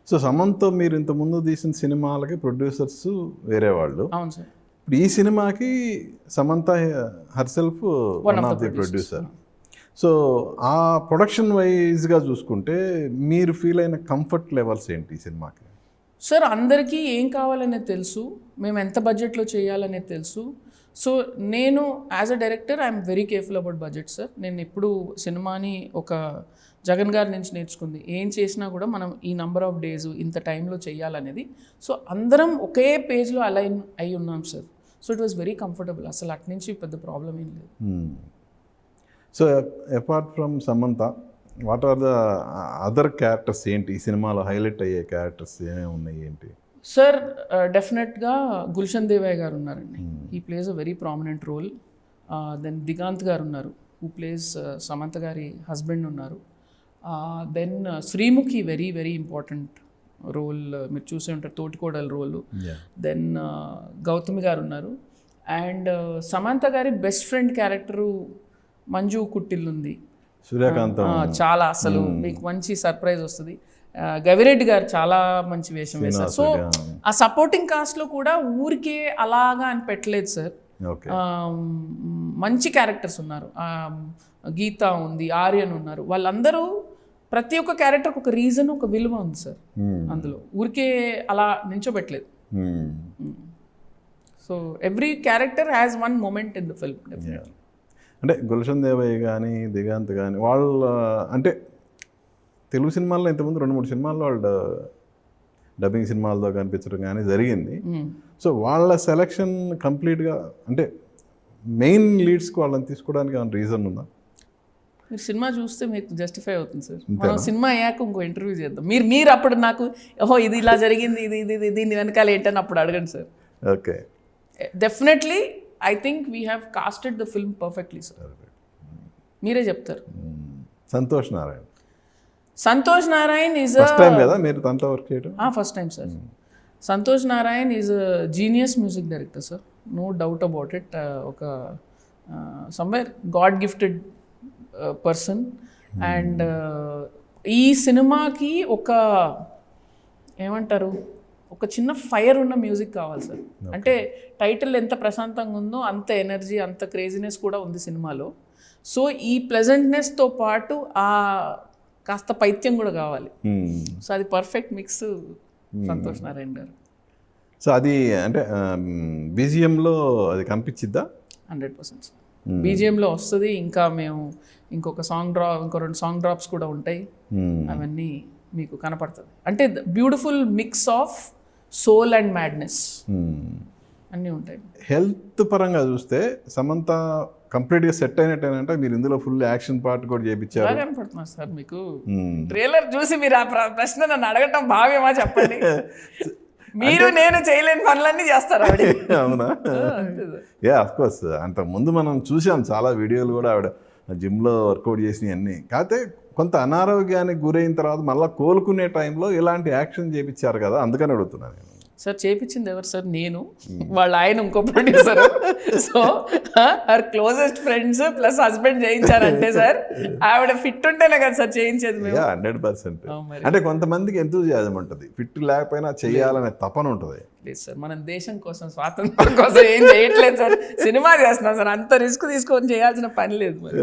So Samantha మీరు ఇంతకుముందు తీసిన సినిమాలకి ప్రొడ్యూసర్స్ వేరే వాళ్ళు. అవును సార్. ఇప్పుడు ఈ సినిమాకి Samantha herself one of the producer. So ఆ ప్రొడక్షన్ వైజ్గా చూసుకుంటే మీరు ఫీల్ అయిన కంఫర్ట్ లెవెల్స్ ఏంటి ఈ సినిమాకి? సార్ అందరికీ ఏం కావాలనేది తెలుసు, మేము ఎంత బడ్జెట్లో చేయాలనేది తెలుసు. సో నేను as a director I'm very careful about budget sir. నేను ఎప్పుడు సినిమాని ఒక జగన్ గారి నుంచి నేర్చుకుంది, ఏం చేసినా కూడా మనం ఈ నంబర్ ఆఫ్ డేస్ ఇంత టైంలో చేయాలనేది. సో అందరం ఒకే పేజ్లో అలైన్ అయి ఉన్నాం sir. So it was very comfortable, అసలు అటు నుంచి పెద్ద ప్రాబ్లం ఏం లేదు. So apart from Samantha, what are the other characters ఏంటి ఈ సినిమాలో హైలైట్ అయ్యే క్యారెక్టర్స్ ఏమేమి ఉన్నాయి ఏంటి? సార్ డెఫినెట్గా గుల్షన్ దేవయ్య గారు ఉన్నారండి, he plays a very prominent role. Then Diganth garu ఉన్నారు, హూ ప్లేస్ సమంత గారి హస్బెండ్ ఉన్నారు. Then Sreemukhi very very important role, మీరు చూసే ఉంటారు, తోటికోడల రోలు. దెన్ గౌతమి గారు ఉన్నారు. అండ్ సమంత గారి బెస్ట్ ఫ్రెండ్ క్యారెక్టరు మంజు కుట్టిల్లుంది, సూర్యకాంత్. చాలా అసలు మీకు మంచి సర్ప్రైజ్ వస్తుంది. గవిరెడ్డి గారు చాలా మంచి వేషం వేశారు. సో ఆ సపోర్టింగ్ కాస్ట్లో కూడా ఊరికే అలాగా అని పెట్టలేదు సార్. మంచి క్యారెక్టర్స్ ఉన్నారు, గీత ఉంది, ఆర్యన్ ఉన్నారు. వాళ్ళందరూ ప్రతి ఒక్క క్యారెక్టర్కి ఒక రీజన్, ఒక విలువ ఉంది సార్ అందులో, ఊరికే అలా నించోబెట్టలేదు. So every character has one moment in the film definitely. అంటే గుల్షన్ దేవయ్య కానీ దిగాంత్ కానీ వాళ్ళు అంటే తెలుగు సినిమాల్లో ఇంతకుముందు 2-3 సినిమాల్లో వాళ్ళు డబ్బింగ్ సినిమాలతో కనిపించడం కానీ జరిగింది. సో వాళ్ళ సెలెక్షన్ కంప్లీట్గా అంటే మెయిన్ లీడ్స్కి వాళ్ళని తీసుకోవడానికి ఏమైనా రీజన్ ఉందా? మీరు సినిమా చూస్తే మీకు జస్టిఫై అవుతుంది సార్. మనం సినిమా అయ్యాక ఇంకో ఇంటర్వ్యూ చేద్దాం. మీరు అప్పుడు నాకు ఓహో ఇది ఇలా జరిగింది, ఇది దీని వెనకాల ఏంటని అప్పుడు అడగండి sir. Okay, definitely I think we have casted the film perfectly sir. మీరే చెప్తారు. Santhosh Narayan. Santhosh Narayan is first time కదా మీరు తనతో వర్క్ చేయడం? First time sir. Santhosh Narayan is genius music director sir, no doubt about it. ఒక somewhere god gifted person. And ఈ సినిమాకి ఒక ఏమంటారు, ఒక చిన్న ఫైర్ ఉన్న మ్యూజిక్ కావాలి సార్. అంటే టైటిల్ ఎంత ప్రశాంతంగా ఉందో అంత ఎనర్జీ, అంత క్రేజీనెస్ కూడా ఉంది సినిమాలో. సో ఈ ప్లెజెంట్నెస్తో పాటు ఆ కాస్త పైత్యం కూడా కావాలి. సో అది పర్ఫెక్ట్ మిక్స్ సంతోష్ నారాయణ గారు. సో అది అంటే బీజిఎంలో అది కనిపించిద్దా? 100% సార్. బీజిఎంలో వస్తుంది. ఇంకా మేము ఇంకో 2 సాంగ్ డ్రాప్స్ కూడా ఉంటాయి, అవన్నీ మీకు కనపడుతుంది. అంటే beautiful mix of soul and madness అన్నీ ఉంటాయి. హెల్త్ పరంగా చూస్తే సమంత కంప్లీట్గా సెట్ అయినట్టేనంటే మీరు ఇందులో ఫుల్ యాక్షన్ పార్ట్ కూడా చేయించారు. కనపడుతున్నారు సార్ మీకు ట్రైలర్ చూసి. మీరు ఆ ప్రశ్న నన్ను అడగటం భావ్యమా చెప్పండి? మీరు నేను చేయలేని పనులన్నీ చేస్తారు ఆవిడ. అవునా? Of course. అంతకుముందు మనం చూసాం చాలా వీడియోలు కూడా ఆవిడ జిమ్లో వర్కౌట్ చేసినవి అన్నీ. కాకపోతే కొంత అనారోగ్యానికి గురైన తర్వాత మళ్ళీ కోలుకునే టైంలో ఇలాంటి యాక్షన్ చేయించారు కదా, అందుకని అడుగుతున్నాను నేను. సార్ చేయించింది ఎవరు సార్? నేను, వాళ్ళ ఆయన ఇంకో producer. So her closest friends plus husband చేయించారంటే సార్ ఆవిడ ఫిట్ ఉంటేనే కదా సార్ చేయించేది మేము. 100%. అంటే కొంతమందికి ఎంతూజియాజం ఉంటుంది, ఫిట్ లేకపోయినా చేయాలనే తపన ఉంటుంది. లేదు సార్, మనం దేశం కోసం, స్వాతంత్రం కోసం ఏం చేయట్లేదు సార్, సినిమా చేస్తున్నాం సార్. అంత రిస్క్ తీసుకొని చేయాల్సిన పని లేదు మరి.